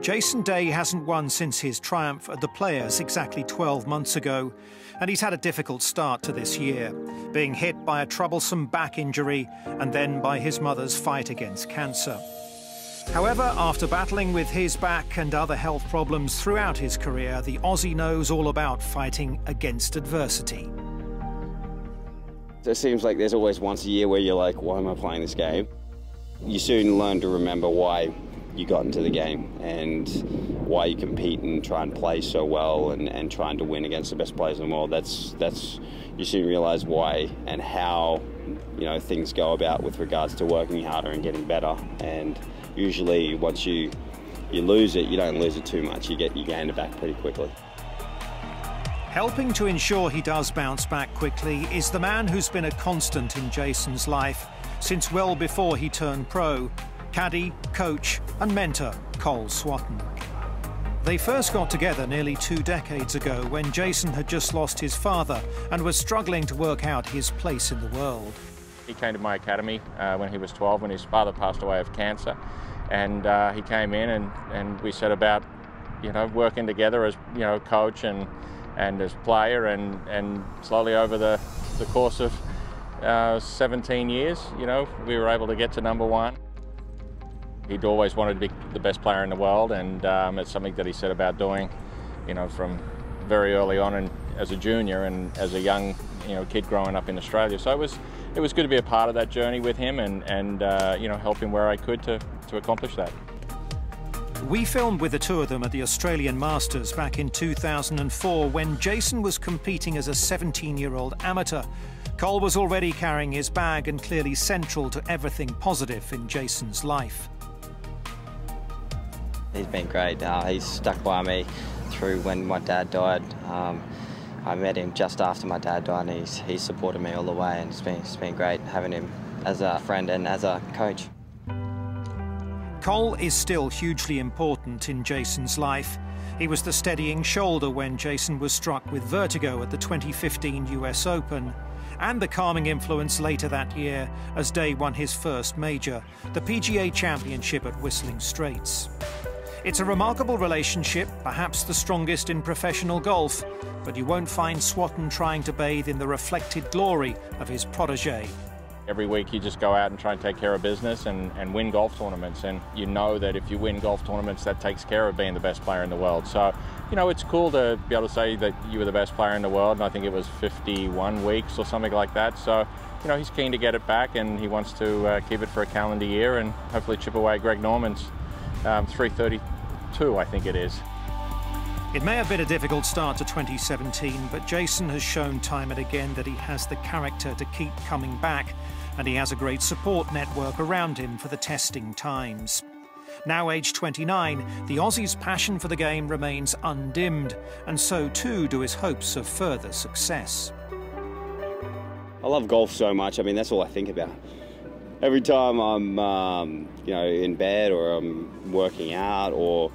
Jason Day hasn't won since his triumph at the Players exactly 12 months ago, and he's had a difficult start to this year, being hit by a troublesome back injury and then by his mother's fight against cancer. However, after battling with his back and other health problems throughout his career, the Aussie knows all about fighting against adversity. It seems like there's always once a year where you're like, why am I playing this game? You soon learn to remember why you got into the game and why you compete and try and play so well and trying to win against the best players in the world. That's you soon realise why and how, you know, things go about with regards to working harder and getting better. And usually once you lose it, you don't lose it too much. You gain it back pretty quickly. Helping to ensure he does bounce back quickly is the man who's been a constant in Jason's life since well before he turned pro, caddie, coach and mentor Col Swatton. They first got together nearly 2 decades ago when Jason had just lost his father and was struggling to work out his place in the world. He came to my academy when he was 12, when his father passed away of cancer, and he came in and we set about, you know, working together as, you know, coach and as player, and slowly over the course of 17 years, you know, we were able to get to #1. He'd always wanted to be the best player in the world, and it's something that he set about doing, you know, from very early on and as a junior and as a young, you know, kid growing up in Australia. So it was good to be a part of that journey with him and you know, help him where I could to accomplish that. We filmed with the two of them at the Australian Masters back in 2004 when Jason was competing as a 17-year-old amateur. Col was already carrying his bag and clearly central to everything positive in Jason's life. He's been great. He's stuck by me through when my dad died. I met him just after my dad died, and he's supported me all the way, and it's been great having him as a friend and as a coach. Col is still hugely important in Jason's life. He was the steadying shoulder when Jason was struck with vertigo at the 2015 US Open, and the calming influence later that year as Day won his first major, the PGA Championship at Whistling Straits. It's a remarkable relationship, perhaps the strongest in professional golf, but you won't find Swatton trying to bathe in the reflected glory of his protégé. Every week you just go out and try and take care of business and win golf tournaments, and you know that if you win golf tournaments, that takes care of being the best player in the world. So, you know, it's cool to be able to say that you were the best player in the world, and I think it was 51 weeks or something like that. So, you know, he's keen to get it back, and he wants to keep it for a calendar year and hopefully chip away Greg Norman's 332, I think it is. It may have been a difficult start to 2017, but Jason has shown time and again that he has the character to keep coming back, and he has a great support network around him for the testing times. Now aged 29, the Aussie's passion for the game remains undimmed, and so too do his hopes of further success. I love golf so much. I mean, that's all I think about. Every time I'm, you know, in bed or I'm working out or,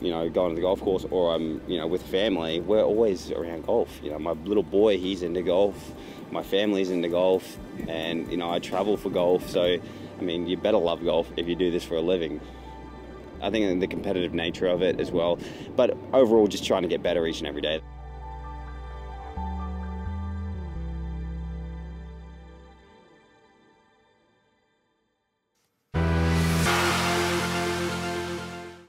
you know, going to the golf course, or I'm, you know, with family, we're always around golf. You know, my little boy, he's into golf. My family's into golf, and, you know, I travel for golf. So, I mean, you better love golf if you do this for a living. I think the competitive nature of it as well, but overall just trying to get better each and every day.